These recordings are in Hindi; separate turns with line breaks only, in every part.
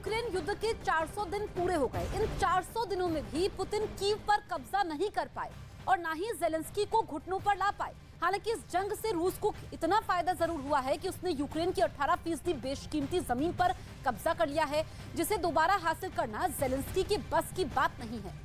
यूक्रेन युद्ध के 400 दिन पूरे हो गए। इन 400 दिनों में भी पुतिन कीव पर कब्जा नहीं कर पाए और ना ही ज़ेलेंस्की को घुटनों पर ला पाए। हालांकि इस जंग से रूस को इतना फायदा जरूर हुआ है कि उसने यूक्रेन की 18% बेशकीमती जमीन पर कब्जा कर लिया है, जिसे दोबारा हासिल करना ज़ेलेंस्की के बस की बात नहीं है।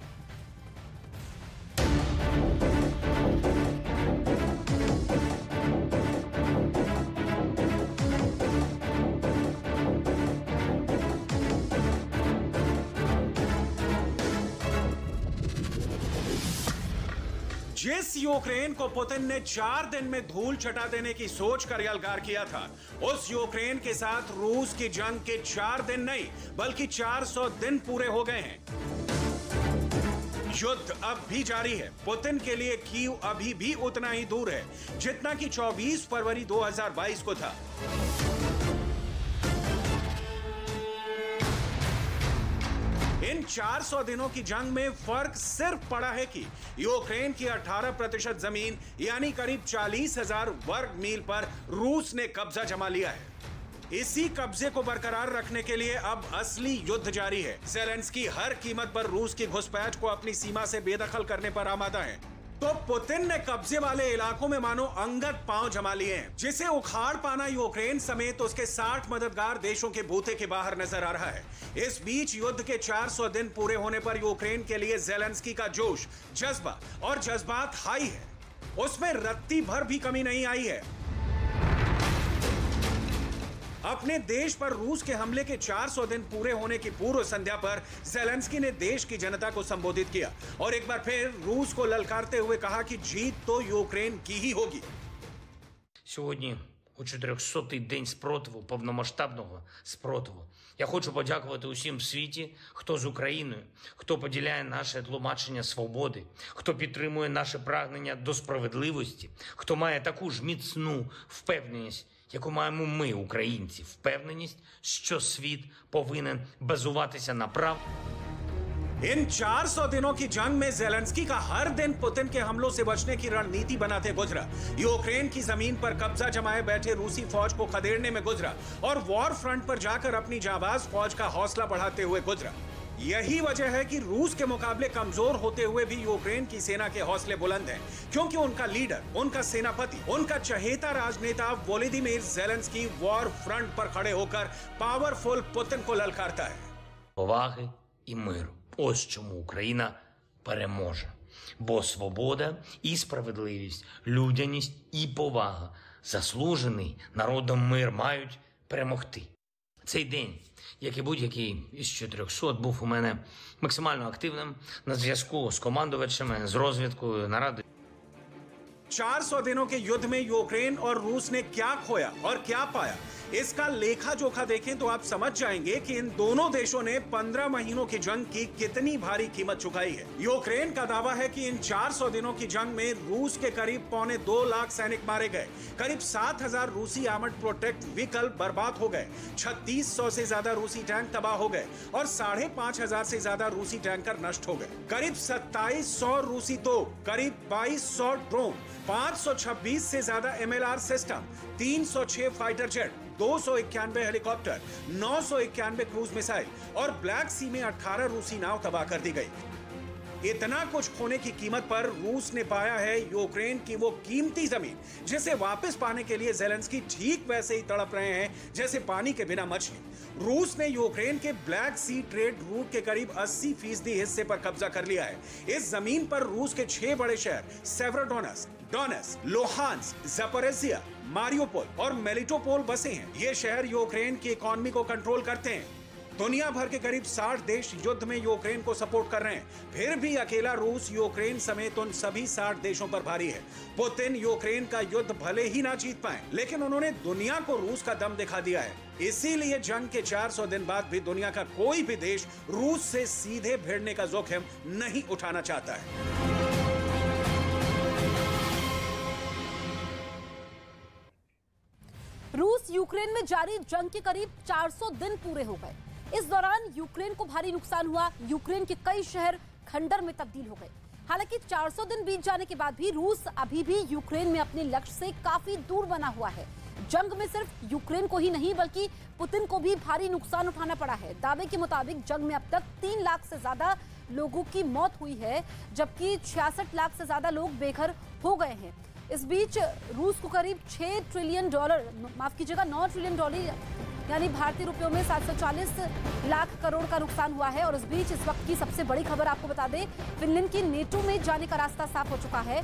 जिस यूक्रेन को पुतिन ने 4 दिन में धूल चटा देने की सोच कर यलगार किया था, उस यूक्रेन के साथ रूस की जंग के 4 दिन नहीं बल्कि 400 दिन पूरे हो गए हैं। युद्ध अब भी जारी है। पुतिन के लिए कीव अभी भी उतना ही दूर है जितना कि 24 फरवरी 2022 को था। इन 400 दिनों की जंग में फर्क सिर्फ पड़ा है कि यूक्रेन की 18% जमीन यानी करीब 40,000 वर्ग मील पर रूस ने कब्जा जमा लिया है। इसी कब्जे को बरकरार रखने के लिए अब असली युद्ध जारी है। ज़ेलेंस्की हर कीमत पर रूस की घुसपैठ को अपनी सीमा से बेदखल करने पर आमादा है। तो पुतिन ने कब्जे वाले इलाकों में मानो अंगद पांव जमा लिए हैं, जिसे उखाड़ पाना यूक्रेन समेत उसके 60 मददगार देशों के बूते के बाहर नजर आ रहा है। इस बीच युद्ध के 400 दिन पूरे होने पर यूक्रेन के लिए ज़ेलेंस्की का जोश, जज्बा और जज्बात हाई है। उसमें रत्ती भर भी कमी नहीं आई है। अपने देश पर रूस के हमले के 400 दिन पूरे होने की पूर्व संध्या पर ज़ेलेंस्की ने देश की जनता को संबोधित किया और एक बार फिर रूस को ललकारते हुए कहा कि जीत तो यूक्रेन की ही होगी।
Сьогодні у 400-й день спротиву, повномасштабного спротиву. Я хочу подякувати усім в світі, хто з Україною, хто поділяє наше тлумачення свободи, хто підтримує наше прагнення до справедливості, хто має таку ж міцну впевненість, яку маємо ми, українці, впевненість, що світ повинен базуватися на правді.
इन 400 दिनों की जंग में ज़ेलेंस्की का हर दिन पुतिन के हमलों से बचने की रणनीति बनाते गुजरा। यूक्रेन की जमीन पर कब्जा जमाए बैठे रूसी फौज को खदेड़ने में गुजरा और वॉर फ्रंट पर जाकर अपनी जाबाज फौज का हौसला बढ़ाते हुए गुजरा। यही वजह है कि रूस के मुकाबले कमजोर होते हुए भी यूक्रेन की सेना के हौसले बुलंद हैं, क्योंकि उनका लीडर, उनका सेनापति, उनका चहेता राजनेता वोलोदिमीर ज़ेलेंस्की वॉर फ्रंट पर खड़े होकर पावरफुल पुतिन को ललकारता है।
Поваги і миру. Ось чому Україна переможе. Бо свобода і справедливість, людяність і повага, заслужений народом мир мають перемогти. Цей день, як і будь-який із 400, був у мене максимально активним на зв'язку з командувачами, з розвідкою, нарадою.
400 दिनों के युद्ध में यूक्रेन और रूस ने क्या खोया और क्या पाया, इसका लेखा जोखा देखें तो आप समझ जाएंगे कि इन दोनों देशों ने 15 महीनों की जंग की कितनी भारी कीमत चुकाई है। यूक्रेन का दावा है कि इन 400 दिनों की जंग में रूस के करीब 2.25 लाख सैनिक मारे गए, करीब 7,000 रूसी आर्मर्ड प्रोटेक्ट व्हीकल बर्बाद हो गए, 3600 से ज्यादा रूसी टैंक तबाह हो गए और 5,500 से ज्यादा रूसी टैंकर नष्ट हो गए। करीब 2700 रूसी तोप, करीब 2200 ड्रोन, 526 से ज्यादा MLR system, 306 fighter jet, 291 helicopter, 991 cruise missile और ब्लैक सी में 18 रूसी नाव तबाह कर दी गई। इतना कुछ खोने की कीमत पर रूस ने पाया है यूक्रेन की वो कीमती जमीन, जिसे वापस पाने के लिए ज़ेलेंस्की ठीक वैसे ही तड़प रहे हैं जैसे पानी के बिना मछली। रूस ने यूक्रेन के ब्लैक सी ट्रेड रूट के करीब 80% हिस्से पर कब्जा कर लिया है। इस जमीन पर रूस के 6 बड़े शहर सेवरोडोनेस्क, डोनेट्स्क, लुहांस्क, ज़पोरिज़िया, मारियोपोल और मेलिटोपोल बसे हैं। ये शहर यूक्रेन की इकोनॉमी को कंट्रोल करते हैं। दुनिया भर के करीब 60 देश युद्ध में यूक्रेन को सपोर्ट कर रहे हैं, फिर भी अकेला रूस यूक्रेन समेत उन सभी 60 देशों पर भारी है। पुतिन यूक्रेन का युद्ध भले ही ना जीत पाए, लेकिन उन्होंने दुनिया को रूस का दम दिखा दिया है। इसीलिए जंग के 400 दिन बाद भी दुनिया का कोई भी देश रूस से सीधे भिड़ने का जोखिम नहीं उठाना चाहता है।
रूस यूक्रेन में जारी जंग के करीब 400 दिन पूरे हो गए। इस दौरान यूक्रेन को भारी नुकसान हुआ। यूक्रेन के कई शहर खंडर में तब्दील हो गए। हालांकि 400 दिन बीत जाने के बाद भी रूस अभी भी यूक्रेन में अपने लक्ष्य से काफी दूर बना हुआ है। जंग में सिर्फ यूक्रेन को ही नहीं बल्कि पुतिन को भी भारी नुकसान उठाना पड़ा है। दावे के मुताबिक जंग में अब तक 3 लाख से ज्यादा लोगों की मौत हुई है, जबकि 66 लाख से ज्यादा लोग बेघर हो गए हैं। इस बीच रूस को करीब 6 ट्रिलियन डॉलर, माफ कीजिएगा 9 ट्रिलियन डॉलर यानी भारतीय रुपयों में 740 लाख करोड़ का नुकसान हुआ है। और इस बीच इस वक्त की सबसे बड़ी खबर आपको बता दें, फिनलैंड की नेटो में जाने का रास्ता साफ हो चुका है।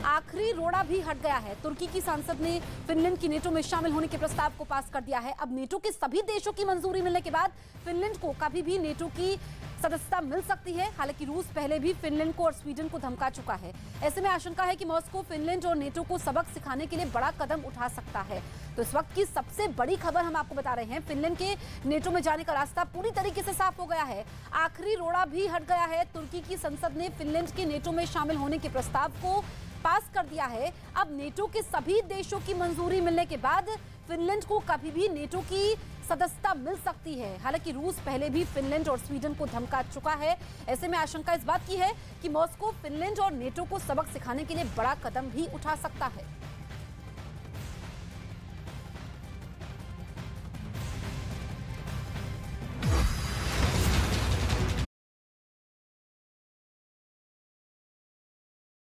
आखिरी रोड़ा भी हट गया है। तुर्की की सांसद ने फिनलैंड की नेटो में शामिल होने के प्रस्ताव को पास कर दिया है। अब नेटो के सभी देशों की मंजूरी मिलने के बाद फिनलैंड को कभी भी नेटो की सदस्यता मिल सकती है। हालांकि रूस पहले भी फिनलैंड को और स्वीडन को धमका चुका है। ऐसे में आशंका है कि मॉस्को फिनलैंड और नेटो को सबक सिखाने के लिए बड़ा कदम उठा सकता है। तो इस वक्त की सबसे बड़ी खबर हम आपको बता रहे हैं, फिनलैंड के नेटो में जाने का रास्ता पूरी तरीके से साफ हो गया है। आखिरी रोड़ा भी हट गया है। तुर्की की संसद ने फिनलैंड के नेटो में शामिल होने के प्रस्ताव को पास कर दिया है। अब नेटो के सभी देशों की मंजूरी मिलने के बाद फिनलैंड को कभी भी नेटो की सदस्यता मिल सकती है। हालांकि रूस पहले भी फिनलैंड और स्वीडन को धमका चुका है। ऐसे में आशंका इस बात की है कि मॉस्को फिनलैंड और नेटो को सबक सिखाने के लिए बड़ा कदम भी उठा सकता है।